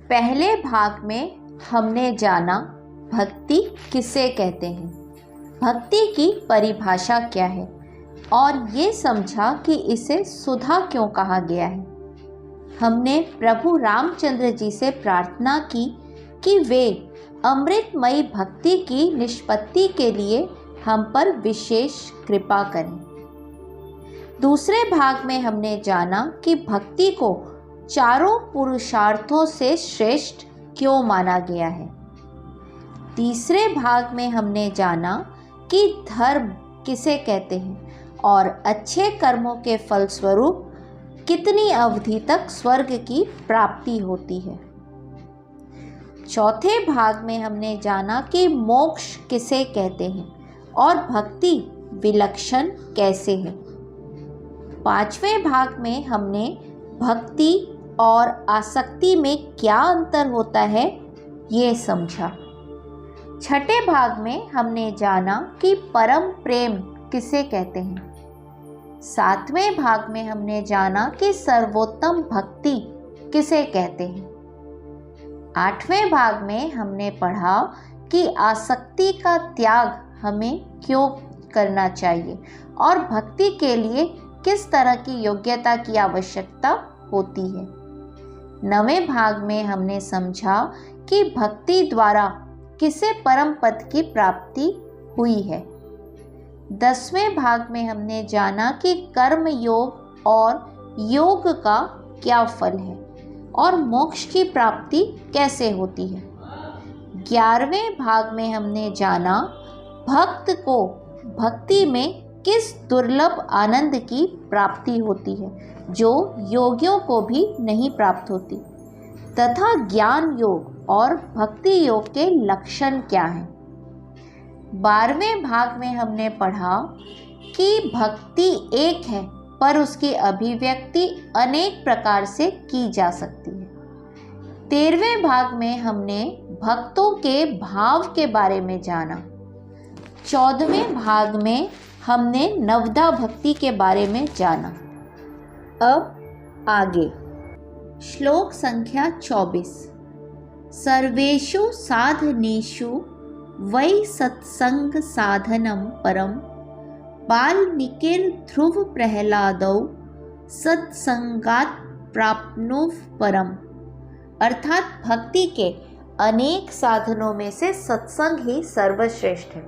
पहले भाग में हमने जाना भक्ति किसे कहते हैं, भक्ति की परिभाषा क्या है और ये समझा कि इसे सुधा क्यों कहा गया है। हमने प्रभु रामचंद्र जी से प्रार्थना की कि वे अमृतमयी भक्ति की निष्पत्ति के लिए हम पर विशेष कृपा करें। दूसरे भाग में हमने जाना कि भक्ति को चारों पुरुषार्थों से श्रेष्ठ क्यों माना गया है। तीसरे भाग में हमने जाना कि धर्म किसे कहते हैं और अच्छे कर्मों के फलस्वरूप कितनी अवधि तक स्वर्ग की प्राप्ति होती है। चौथे भाग में हमने जाना कि मोक्ष किसे कहते हैं और भक्ति विलक्षण कैसे है। पांचवें भाग में हमने भक्ति और आसक्ति में क्या अंतर होता है ये समझा। छठे भाग में हमने जाना कि परम प्रेम किसे कहते हैं। सातवें भाग में हमने जाना कि सर्वोत्तम भक्ति किसे कहते हैं। आठवें भाग में हमने पढ़ा कि आसक्ति का त्याग हमें क्यों करना चाहिए और भक्ति के लिए किस तरह की योग्यता की आवश्यकता होती है। नवें भाग में हमने समझा कि भक्ति द्वारा किसे परम पद की प्राप्ति हुई है। 10वें भाग में हमने जाना कि कर्म योग और योग का क्या फल है और मोक्ष की प्राप्ति कैसे होती है। 11वें भाग में हमने जाना भक्त को भक्ति में किस दुर्लभ आनंद की प्राप्ति होती है जो योगियों को भी नहीं प्राप्त होती, तथा ज्ञान योग और भक्ति योग के लक्षण क्या हैं। 12वें भाग में हमने पढ़ा कि भक्ति एक है पर उसकी अभिव्यक्ति अनेक प्रकार से की जा सकती है। 13वें भाग में हमने भक्तों के भाव के बारे में जाना। 14वें भाग में हमने नवदा भक्ति के बारे में जाना। अब आगे श्लोक संख्या 24। सर्वेषु साधनेषु वै सत्संग साधनम परम वाल्मीकिर ध्रुव प्रहलादौ सत्संगात् प्राप्नुः परम। अर्थात भक्ति के अनेक साधनों में से सत्संग ही सर्वश्रेष्ठ है।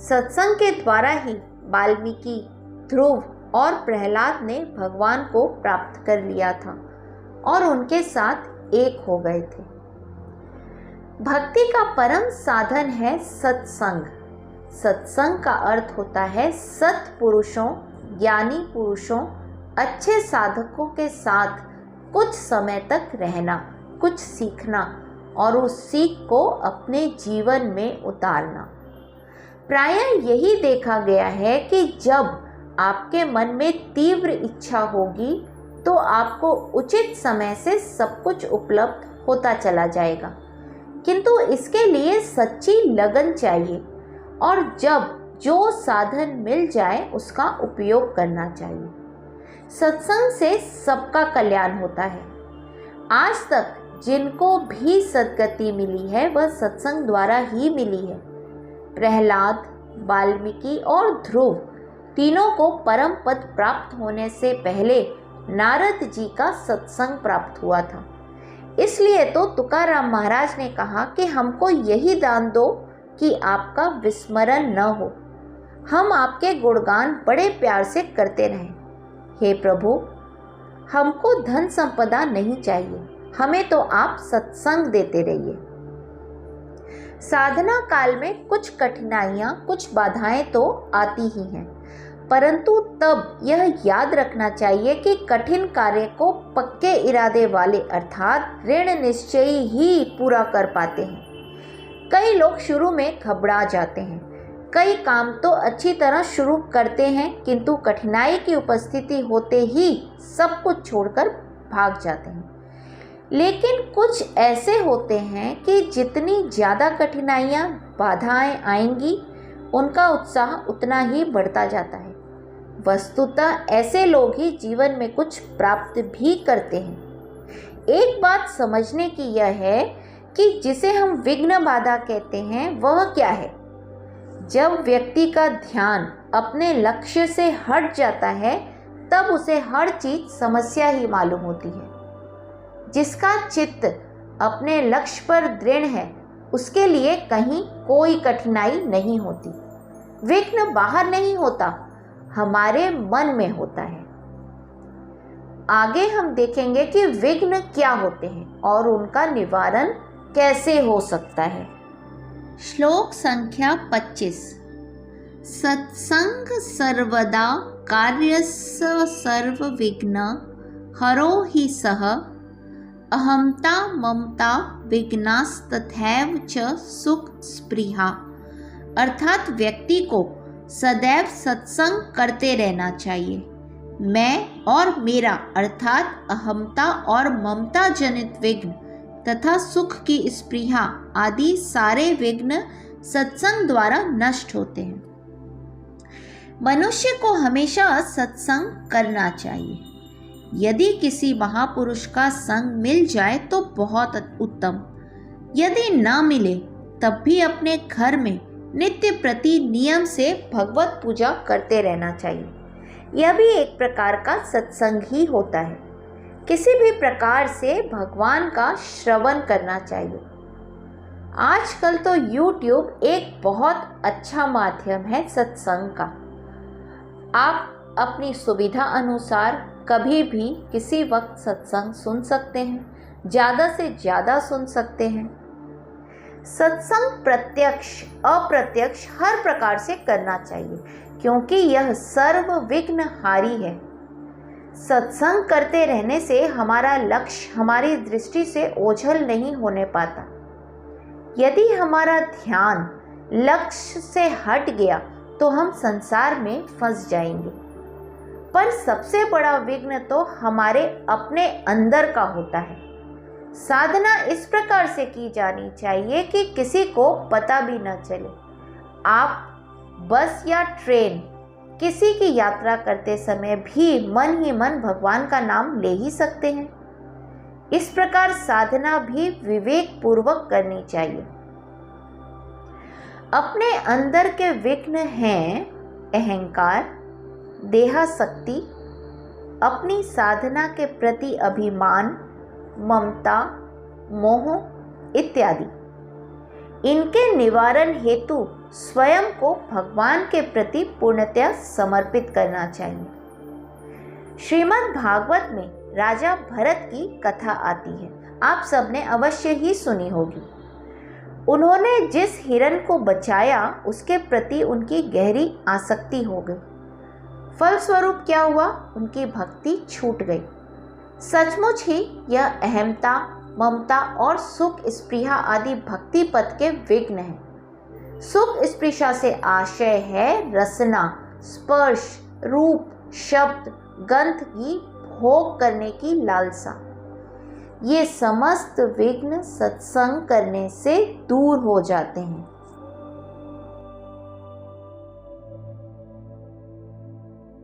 सत्संग के द्वारा ही वाल्मीकि, ध्रुव और प्रहलाद ने भगवान को प्राप्त कर लिया था और उनके साथ एक हो गए थे। भक्ति का परम साधन है सत्संग। सत्संग का अर्थ होता है सत्पुरुषों, ज्ञानी पुरुषों, अच्छे साधकों के साथ कुछ समय तक रहना, कुछ सीखना और उस सीख को अपने जीवन में उतारना। प्रायः यही देखा गया है कि जब आपके मन में तीव्र इच्छा होगी तो आपको उचित समय से सब कुछ उपलब्ध होता चला जाएगा, किंतु इसके लिए सच्ची लगन चाहिए और जब जो साधन मिल जाए उसका उपयोग करना चाहिए। सत्संग से सबका कल्याण होता है। आज तक जिनको भी सद्गति मिली है वह सत्संग द्वारा ही मिली है। प्रहलाद, वाल्मीकि और ध्रुव तीनों को परम पद प्राप्त होने से पहले नारद जी का सत्संग प्राप्त हुआ था। इसलिए तो तुकाराम महाराज ने कहा कि हमको यही दान दो कि आपका विस्मरण न हो, हम आपके गुणगान बड़े प्यार से करते रहें। हे प्रभु, हमको धन संपदा नहीं चाहिए, हमें तो आप सत्संग देते रहिए। साधना काल में कुछ कठिनाइयाँ, कुछ बाधाएं तो आती ही हैं, परंतु तब यह याद रखना चाहिए कि कठिन कार्य को पक्के इरादे वाले अर्थात ऋण निश्चयी ही पूरा कर पाते हैं। कई लोग शुरू में घबरा जाते हैं, कई काम तो अच्छी तरह शुरू करते हैं किंतु कठिनाई की उपस्थिति होते ही सब कुछ छोड़कर भाग जाते हैं। लेकिन कुछ ऐसे होते हैं कि जितनी ज़्यादा कठिनाइयाँ, बाधाएं आएंगी उनका उत्साह उतना ही बढ़ता जाता है। वस्तुतः ऐसे लोग ही जीवन में कुछ प्राप्त भी करते हैं। एक बात समझने की यह है कि जिसे हम विघ्न बाधा कहते हैं वह क्या है। जब व्यक्ति का ध्यान अपने लक्ष्य से हट जाता है तब उसे हर चीज समस्या ही मालूम होती है। जिसका चित्त अपने लक्ष्य पर दृढ़ है उसके लिए कहीं कोई कठिनाई नहीं होती। विघ्न बाहर नहीं होता, हमारे मन में होता है। आगे हम देखेंगे कि विघ्न क्या होते हैं और उनका निवारण कैसे हो सकता है। श्लोक संख्या 25। सत्संग सर्वदा कार्यस्य सर्व विघ्न हरो हि सः अहंता ममता विघ्नास्तथैव च सुख स्पृहा। अर्थात व्यक्ति को सदैव सत्संग करते रहना चाहिए। मैं और मेरा अर्थात अहमता और ममता जनित विघ्न तथा सुख की स्पृहा आदि सारे विघ्न सत्संग द्वारा नष्ट होते हैं। मनुष्य को हमेशा सत्संग करना चाहिए। यदि किसी महापुरुष का संग मिल जाए तो बहुत उत्तम, यदि ना मिले तब भी अपने घर में नित्य प्रति नियम से भगवत पूजा करते रहना चाहिए। यह भी एक प्रकार का सत्संग ही होता है। किसी भी प्रकार से भगवान का श्रवण करना चाहिए। आजकल तो YouTube एक बहुत अच्छा माध्यम है सत्संग का। आप अपनी सुविधा अनुसार कभी भी किसी वक्त सत्संग सुन सकते हैं, ज़्यादा से ज़्यादा सुन सकते हैं। सत्संग प्रत्यक्ष अप्रत्यक्ष हर प्रकार से करना चाहिए क्योंकि यह सर्व विघ्नहारी है। सत्संग करते रहने से हमारा लक्ष्य हमारी दृष्टि से ओझल नहीं होने पाता। यदि हमारा ध्यान लक्ष्य से हट गया तो हम संसार में फंस जाएंगे। पर सबसे बड़ा विघ्न तो हमारे अपने अंदर का होता है। साधना इस प्रकार से की जानी चाहिए कि किसी को पता भी न चले। आप बस या ट्रेन किसी की यात्रा करते समय भी मन ही मन भगवान का नाम ले ही सकते हैं। इस प्रकार साधना भी विवेक पूर्वक करनी चाहिए। अपने अंदर के विघ्न हैं अहंकार, देहासक्ति, अपनी साधना के प्रति अभिमान, ममता, मोह इत्यादि। इनके निवारण हेतु स्वयं को भगवान के प्रति पूर्णतया समर्पित करना चाहिए। श्रीमद् भागवत में राजा भरत की कथा आती है। आप सबने अवश्य ही सुनी होगी। उन्होंने जिस हिरण को बचाया उसके प्रति उनकी गहरी आसक्ति हो गई। फलस्वरूप क्या हुआ? उनकी भक्ति छूट गई। सचमुच ही यह अहमता, ममता और सुख स्पृहा आदि भक्ति पथ के विघ्न हैं। सुख स्पृहा से आशय है रसना, स्पर्श, रूप, शब्द, गंध की भोग करने की लालसा। ये समस्त विघ्न सत्संग करने से दूर हो जाते हैं।